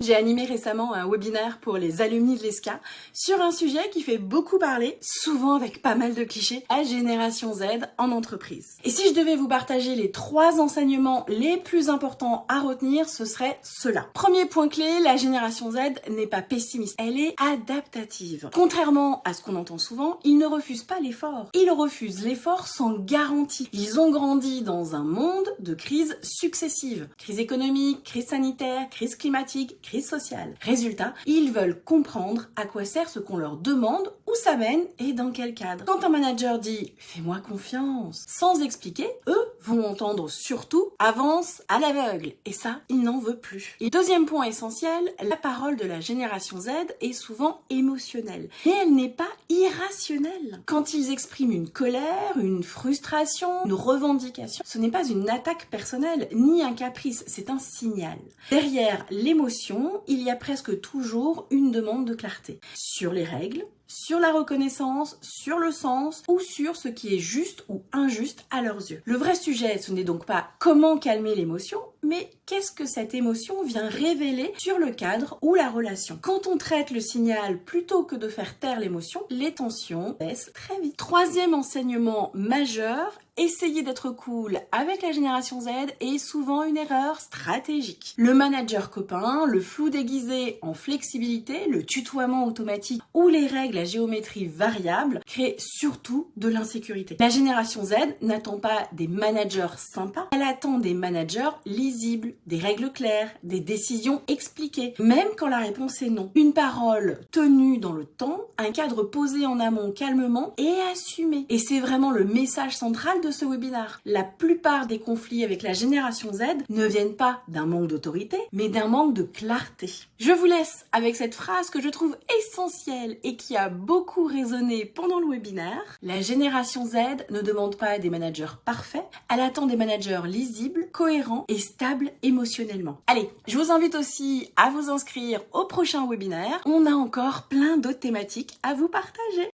J'ai animé récemment un webinaire pour les alumni de l'ESCA sur un sujet qui fait beaucoup parler, souvent avec pas mal de clichés, la génération Z en entreprise. Et si je devais vous partager les 3 enseignements les plus importants à retenir, ce serait cela. Premier point clé, la génération Z n'est pas pessimiste, elle est adaptative. Contrairement à ce qu'on entend souvent, ils ne refusent pas l'effort. Ils refusent l'effort sans garantie. Ils ont grandi dans un monde de crises successives. Crise économique, crise sanitaire, crise climatique, crise sociale. Résultat, ils veulent comprendre à quoi sert ce qu'on leur demande, où ça mène et dans quel cadre. Quand un manager dit « fais-moi confiance », sans expliquer, eux vont entendre surtout « avance à l'aveugle ». Et ça, ils n'en veulent plus. Et deuxième point essentiel, la parole de la génération Z est souvent émotionnelle. Mais elle n'est pas irrationnelle. Quand ils expriment une colère, une frustration, une revendication, ce n'est pas une attaque personnelle, ni un caprice, c'est un signal. Derrière l'émotion, il y a presque toujours une demande de clarté sur les règles, sur la reconnaissance, sur le sens ou sur ce qui est juste ou injuste à leurs yeux. Le vrai sujet, ce n'est donc pas comment calmer l'émotion, mais qu'est-ce que cette émotion vient révéler sur le cadre ou la relation. Quand on traite le signal plutôt que de faire taire l'émotion, les tensions baissent très vite. Troisième enseignement majeur, essayer d'être cool avec la génération Z est souvent une erreur stratégique. Le manager copain, le flou déguisé en flexibilité, le tutoiement automatique ou les règles à géométrie variable créent surtout de l'insécurité. La génération Z n'attend pas des managers sympas, elle attend des managers lisibles, des règles claires, des décisions expliquées, même quand la réponse est non. Une parole tenue dans le temps, un cadre posé en amont calmement et assumé. Et c'est vraiment le message central de ce webinaire. La plupart des conflits avec la génération Z ne viennent pas d'un manque d'autorité, mais d'un manque de clarté. Je vous laisse avec cette phrase que je trouve essentielle et qui a beaucoup résonné pendant le webinaire. La génération Z ne demande pas des managers parfaits, elle attend des managers lisibles, cohérents et stables émotionnellement. Allez, je vous invite aussi à vous inscrire au prochain webinaire. On a encore plein d'autres thématiques à vous partager.